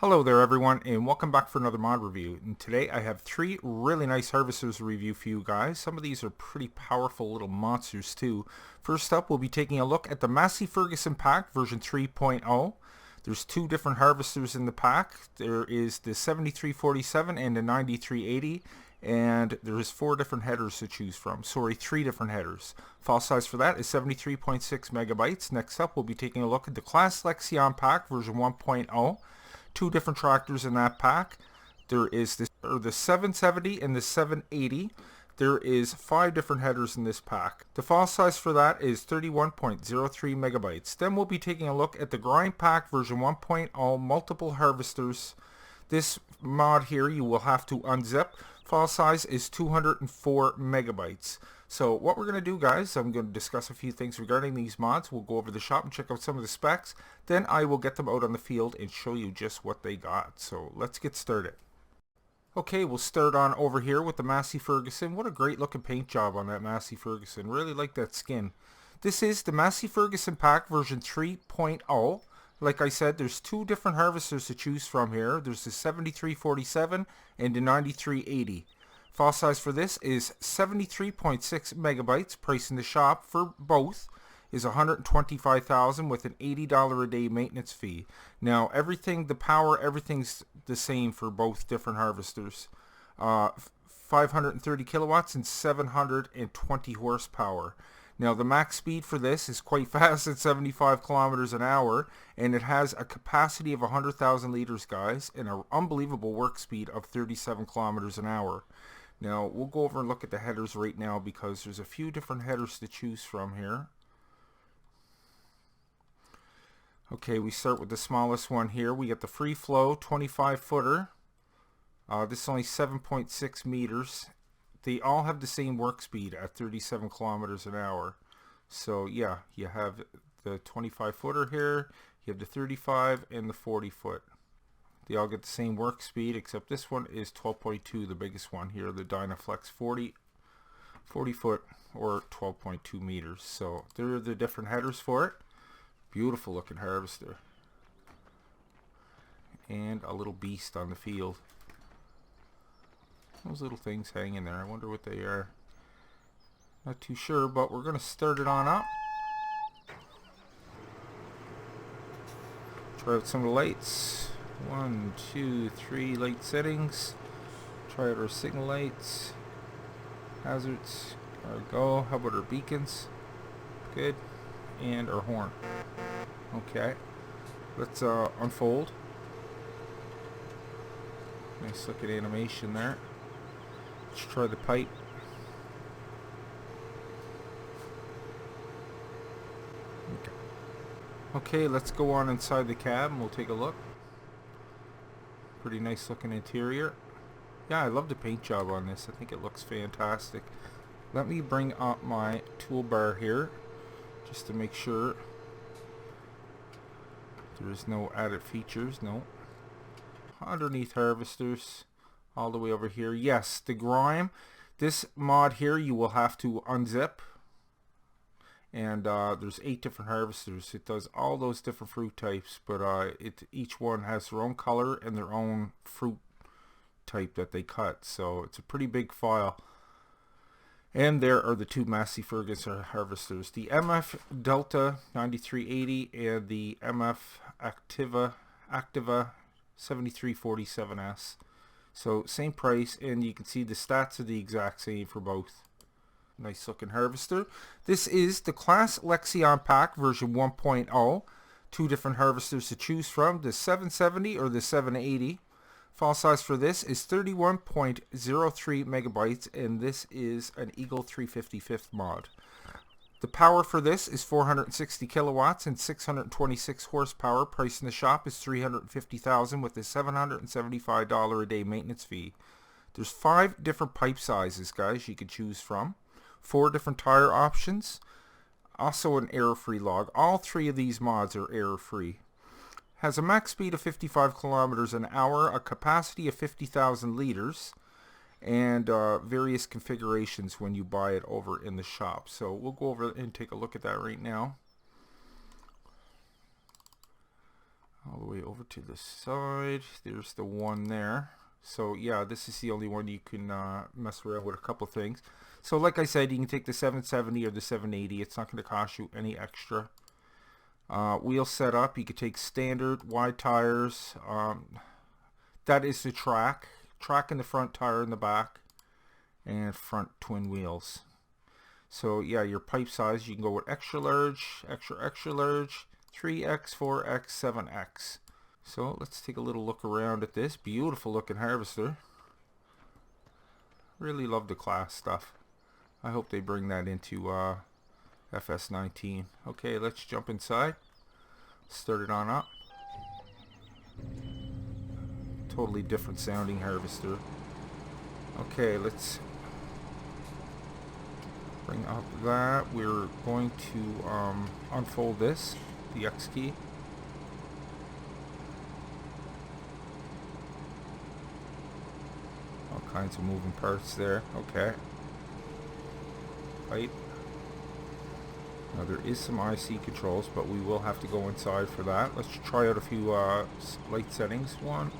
Hello there everyone, and welcome back for another mod review. And today I have three really nice harvesters to review for you guys. Some of these are pretty powerful little monsters too. First up, we'll be taking a look at the Massey Ferguson pack version 3.0. There's two different harvesters in the pack. There is the 7347 and the 9380, and there's four different headers to choose from. Sorry, three different headers. File size for that is 73.6 megabytes. Next up, we'll be taking a look at the Claas Lexion pack version 1.0. Two different tractors in that pack. There is the 770 and the 780. There is five different headers in this pack. The file size for that is 31.03 megabytes. Then we'll be taking a look at the Grimme pack version 1.0 multiple harvesters. This mod here you will have to unzip. File size is 204 megabytes. So what we're going to do, guys, I'm going to discuss a few things regarding these mods. We'll go over the shop and check out some of the specs. Then I will get them out on the field and show you just what they got. So let's get started. Okay, we'll start on over here with the Massey Ferguson. What a great looking paint job on that Massey Ferguson. Really like that skin. This is the Massey Ferguson pack version 3.0. Like I said, there's two different harvesters to choose from here. There's the 7347 and the 9380. File size for this is 73.6 megabytes. Price in the shop for both is $125,000 with an $80 a day maintenance fee. Now everything, the power, everything's the same for both different harvesters. 530 kilowatts and 720 horsepower. Now the max speed for this is quite fast at 75 kilometers an hour, and it has a capacity of 100,000 liters, guys, and an unbelievable work speed of 37 kilometers an hour. Now we'll go over and look at the headers right now because there's a few different headers to choose from here. Okay, we start with the smallest one here. We get the free flow 25 footer. This is only 7.6 meters. They all have the same work speed at 37 kilometers an hour. So yeah, you have the 25 footer here, you have the 35 and the 40 foot. They all get the same work speed, except this one is 12.2, the biggest one here, the Dynaflex 40 foot or 12.2 meters. So there are the different headers for it. Beautiful looking harvester. And a little beast on the field. Those little things hanging there, I wonder what they are. Not too sure, but we're going to start it on up. Try out some of the lights. 1, 2, 3 light settings. Try out our signal lights. Hazards. There we go. How about our beacons? Good. And our horn. Okay. Let's unfold. Nice looking animation there. Let's try the pipe. Okay, let's go on inside the cab and we'll take a look. Pretty nice looking interior. Yeah, I love the paint job on this. I think it looks fantastic. Let me bring up my toolbar here just to make sure there's no added features. No. Underneath harvesters, all the way over here. Yes, the Grimme. This mod here you will have to unzip. And there's 8 different harvesters. It does all those different fruit types, but each one has their own color and their own fruit type that they cut. So it's a pretty big file. And there are the two Massey Ferguson harvesters, the MF Delta 9380 and the MF Activa 7347S. So same price, and you can see the stats are the exact same for both. Nice looking harvester. This is the Claas Lexion pack version 1.0. Two different harvesters to choose from, the 770 or the 780. File size for this is 31.03 megabytes, and this is an Eagle 355th mod. The power for this is 460 kilowatts and 626 horsepower. Price in the shop is $350,000 with a $775 a day maintenance fee. There's 5 different pipe sizes, guys, you could choose from. 4 different tire options. Also an error-free log. All 3 of these mods are error-free. Has a max speed of 55 kilometers an hour, a capacity of 50,000 liters, and various configurations when you buy it over in the shop. So we'll go over and take a look at that right now. all the way over to the side. There's the one there. So yeah, this is the only one you can mess around with a couple things. So like I said, you can take the 770 or the 780. It's not going to cost you any extra. Wheel setup, you could take standard wide tires. That is the track in the front, tire in the back, and front twin wheels. So yeah, your pipe size, you can go with extra large, extra large, 3X, 4X, 7X. So let's take a little look around at this beautiful looking harvester. Really love the Claas stuff. I hope they bring that into FS19. Okay, let's jump inside. Start it on up. Totally different sounding harvester. Okay, let's bring up that. We're going to unfold this, the X key. All kinds of moving parts there. Okay. Pipe. Now there is some IC controls, but we will have to go inside for that. Let's try out a few light settings. 1,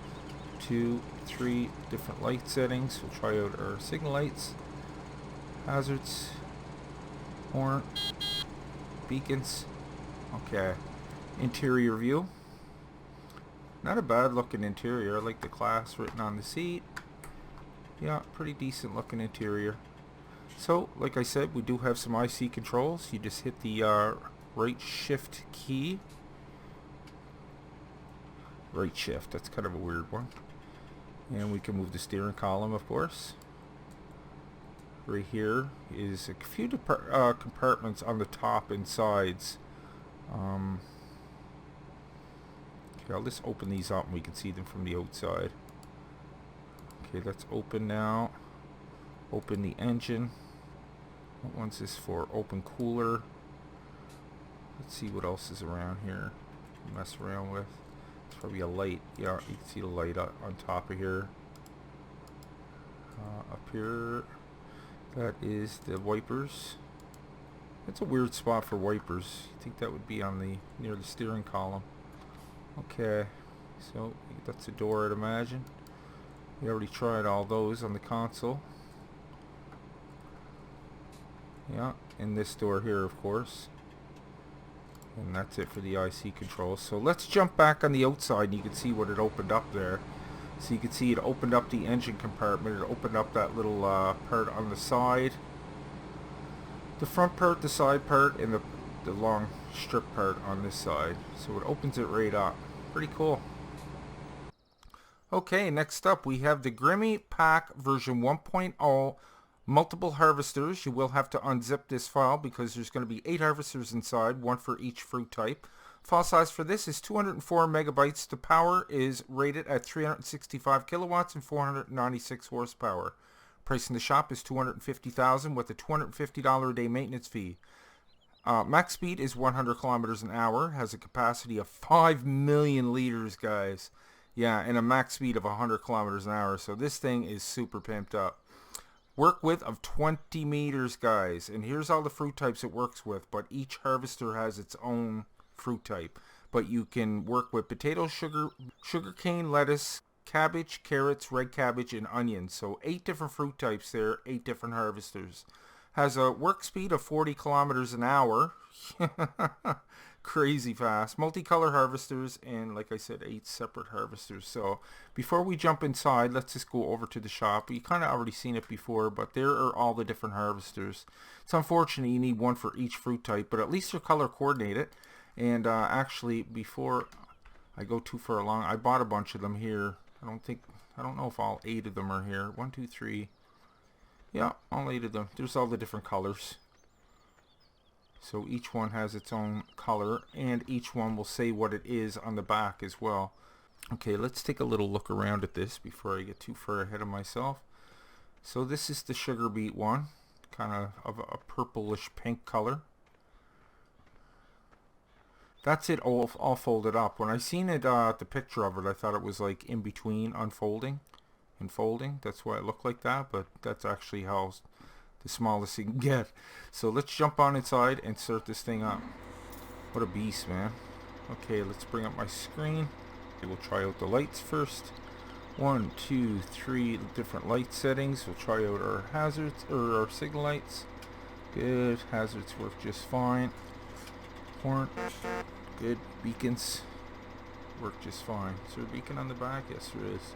2, 3 different light settings. We'll try out our signal lights, hazards, horn, beacons. Okay. Interior view. Not a bad looking interior. I like the Claas written on the seat. Yeah, pretty decent looking interior. So, like I said, we do have some IC controls. You just hit the right shift key. Right shift, that's kind of a weird one. And we can move the steering column, of course. Right here is a few compartments on the top and sides. Okay, I'll just open these up and we can see them from the outside. Okay, let's open now. Open the engine. What one's this for? Open cooler. Let's see what else is around here. Mess around with. It's probably a light. Yeah, you can see the light on top of here. Up here, that is the wipers. That's a weird spot for wipers. You think that would be on the near the steering column? Okay, so that's the door, I'd imagine. We already tried all those on the console. Yeah, and this door here, of course. And that's it for the IC controls. So let's jump back on the outside and you can see what it opened up there. So you can see it opened up the engine compartment. It opened up that little part on the side. The front part, the side part, and the long strip part on this side. So it opens it right up. Pretty cool. Okay, next up we have the Grimme Pack version 1.0 multiple harvesters. You will have to unzip this file because there's going to be 8 harvesters inside, one for each fruit type. File size for this is 204 megabytes. The power is rated at 365 kilowatts and 496 horsepower. Price in the shop is $250,000 with a $250 a day maintenance fee. Max speed is 100 kilometers an hour. Has a capacity of 5 million liters, guys. Yeah, and a max speed of 100 kilometers an hour. So this thing is super pimped up. Work width of 20 meters, guys. And here's all the fruit types it works with. But each harvester has its own fruit type. But you can work with potato, sugar cane, lettuce, cabbage, carrots, red cabbage, and onions. So 8 different fruit types there, 8 different harvesters. Has a work speed of 40 kilometers an hour. Crazy fast. Multicolor harvesters, and like I said, 8 separate harvesters. So before we jump inside, let's just go over to the shop. You kind of already seen it before, but there are all the different harvesters. It's unfortunate you need one for each fruit type, but at least they're color coordinated. And actually, before I go too far along, I bought a bunch of them here. I don't know if all 8 of them are here. 1, 2, 3. Yeah, all 8 of them. There's all the different colors. So each one has its own color, and each one will say what it is on the back as well. Okay, let's take a little look around at this before I get too far ahead of myself. So this is the sugar beet one, kind of a purplish pink color. That's it all folded up. When I seen it, the picture of it, I thought it was like in between unfolding and folding. That's why it looked like that, but that's actually how the smallest you can get. So let's jump on inside and start this thing up. What a beast, man. Okay, let's bring up my screen. We'll try out the lights first. 1, 2, 3 different light settings. We'll try out our hazards, or our signal lights. Good. Hazards work just fine. Horn. Good. Beacons work just fine. Is there a beacon on the back? Yes, there is.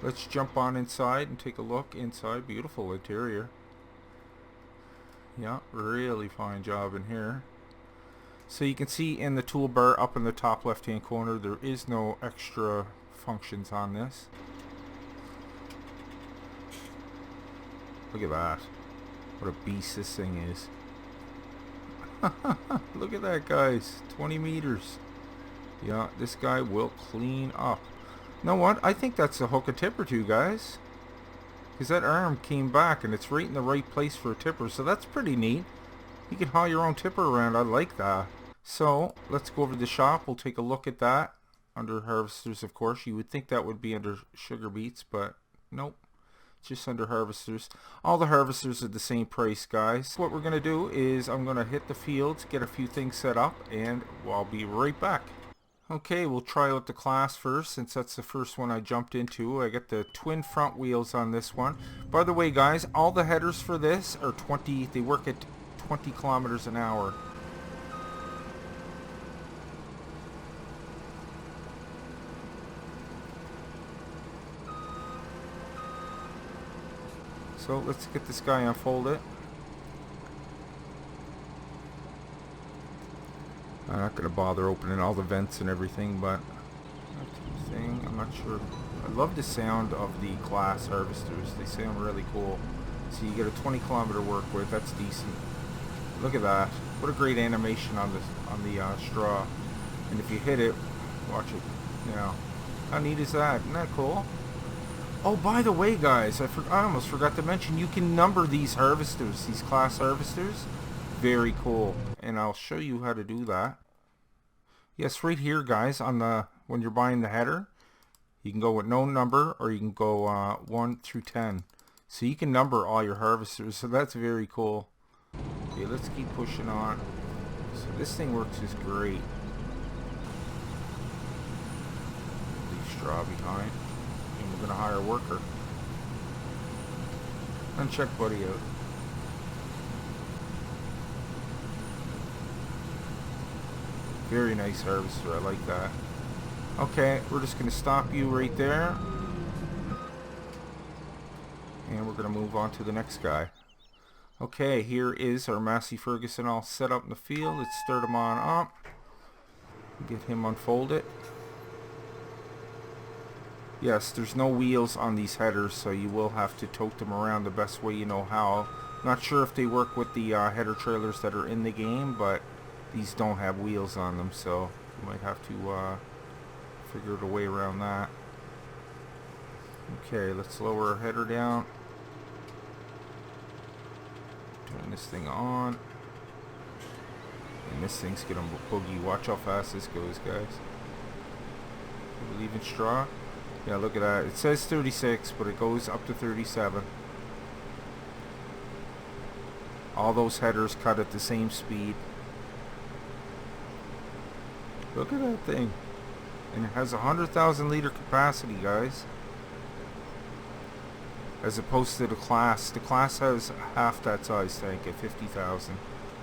Let's jump on inside and take a look inside. Beautiful interior. Yeah, really fine job in here. So you can see in the toolbar up in the top left hand corner, there is no extra functions on this. Look at that. What a beast this thing is. Look at that, guys. 20 meters. Yeah, this guy will clean up. You know what? I think that's a hook a tip or two, guys. Because that arm came back and it's right in the right place for a tipper. So that's pretty neat. You can haul your own tipper around. I like that. So let's go over to the shop. We'll take a look at that. Under harvesters, of course. You would think that would be under sugar beets, but nope. Just under harvesters. All the harvesters are the same price, guys. What we're going to do is I'm going to hit the fields, get a few things set up, and I'll be right back. Okay, we'll try out the Claas first, since that's the first one I jumped into. I got the twin front wheels on this one. By the way, guys, all the headers for this are 20, they work at 20 kilometers an hour. So let's get this guy unfolded. I'm not going to bother opening all the vents and everything, but I'm not sure. I love the sound of the Claas harvesters. They sound really cool. So you get a 20 kilometer work with. That's decent. Look at that. What a great animation on the straw. And if you hit it, watch it. You know, how neat is that? Isn't that cool? Oh, by the way, guys, I almost forgot to mention, you can number these harvesters, these Claas harvesters. Very cool, and I'll show you how to do that. Yes, right here, guys, on the when you're buying the header, you can go with no number, or you can go 1 through 10. So you can number all your harvesters, so that's very cool. Okay, let's keep pushing on. So this thing works just great. Leave straw behind. And we're going to hire a worker. And check Buddy out. Very nice harvester. I like that. Okay, we're just going to stop you right there. And we're going to move on to the next guy. Okay, here is our Massey Ferguson all set up in the field. Let's start him on up. Get him unfolded. Yes, there's no wheels on these headers, so you will have to tote them around the best way you know how. Not sure if they work with the header trailers that are in the game, but these don't have wheels on them, so you might have to figure a way around that. Okay, let's lower our header down. Turn this thing on. And this thing's gonna boogie. Watch how fast this goes, guys. Are we leaving straw? Yeah, look at that. It says 36, but it goes up to 37. All those headers cut at the same speed. Look at that thing. And it has 100,000 liter capacity, guys. As opposed to the Claas. The Claas has half that size tank at 50,000.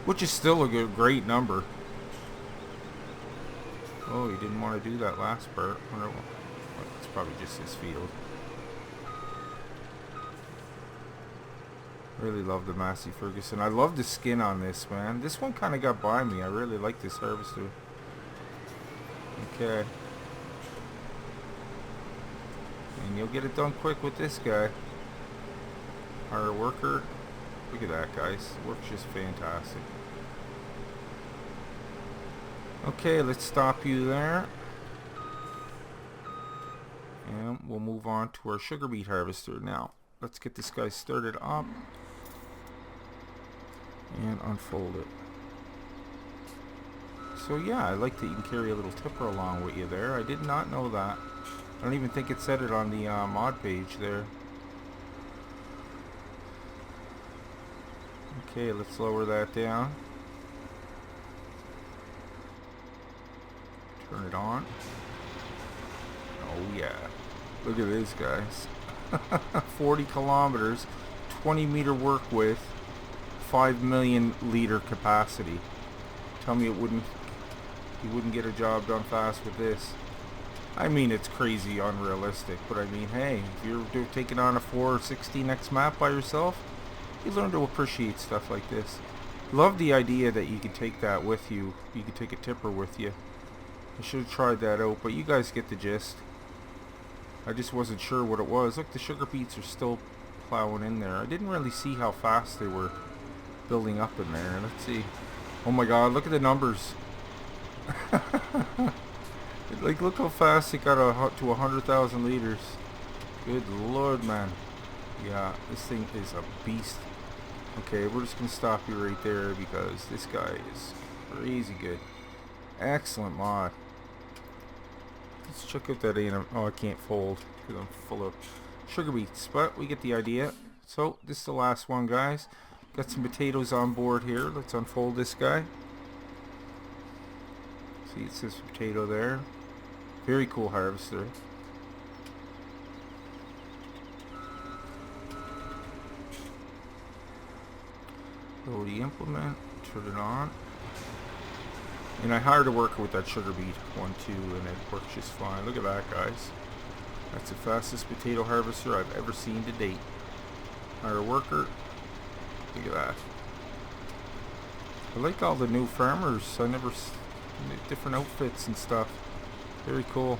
Which is still a great number. Oh, he didn't want to do that last part. It's probably just his field. Really love the Massey Ferguson. I love the skin on this, man. This one kind of got by me. I really like this harvester. Okay. And you'll get it done quick with this guy. Our worker. Look at that, guys. Works just fantastic. Okay, let's stop you there. And we'll move on to our sugar beet harvester now. Let's get this guy started up. And unfold it. So yeah, I like that you can carry a little tipper along with you there. I did not know that. I don't even think it said it on the mod page there. Okay, let's lower that down. Turn it on. Oh yeah. Look at this, guys. 40 kilometers, 20 meter work width, 5 million liter capacity. Tell me you wouldn't get a job done fast with this. I mean, it's crazy unrealistic, but I mean, hey, if you're taking on a 416X map by yourself, you learn to appreciate stuff like this. Love the idea that you could take that with you. You could take a tipper with you. I should have tried that out, but you guys get the gist. I just wasn't sure what it was. Look, the sugar beets are still plowing in there. I didn't really see how fast they were building up in there. Let's see. Oh my god, look at the numbers. Like, look how fast it got to 100,000 liters. Good lord, man. Yeah, this thing is a beast. Okay, we're just gonna stop you right there because this guy is crazy good. Excellent mod. Let's check out that A&M. Oh, I can't fold because I'm full of sugar beets, but we get the idea. So this is the last one, guys. Got some potatoes on board here. Let's unfold this guy. See, it says potato there. Very cool harvester. Load the implement, turn it on. And I hired a worker with that sugar beet 1-2 and it works just fine. Look at that, guys. That's the fastest potato harvester I've ever seen to date. Hire a worker. Look at that. I like all the new farmers. Different outfits and stuff. Very cool.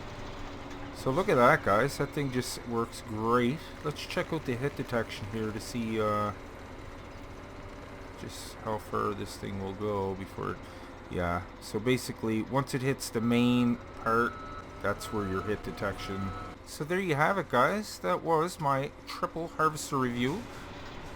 So look at that, guys. That thing just works great. Let's check out the hit detection here to see just how far this thing will go before it, yeah. So basically, once it hits the main part, that's where your hit detection. So there you have it, guys. That was my triple harvester review.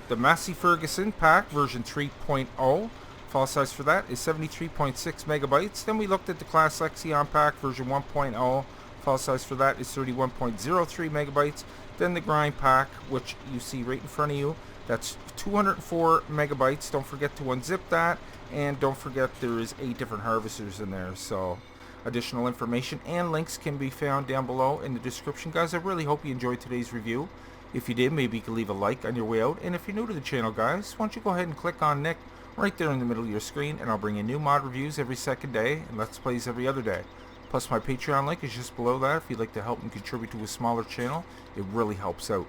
The Massey Ferguson pack version 3.0. File size for that is 73.6 megabytes. Then we looked at the Claas Lexion pack version 1.0. File size for that is 31.03 megabytes. Then the Grimme pack, which you see right in front of you, that's 204 megabytes. Don't forget to unzip that, and don't forget there is 8 different harvesters in there. So additional information and links can be found down below in the description, guys. I really hope you enjoyed today's review. If you did, maybe you could leave a like on your way out. And if you're new to the channel, guys, why don't you go ahead and click on Nick right there in the middle of your screen, and I'll bring you new mod reviews every second day and Let's Plays every other day. Plus my Patreon link is just below that if you'd like to help and contribute to a smaller channel. It really helps out.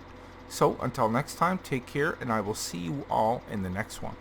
So until next time, take care, and I will see you all in the next one.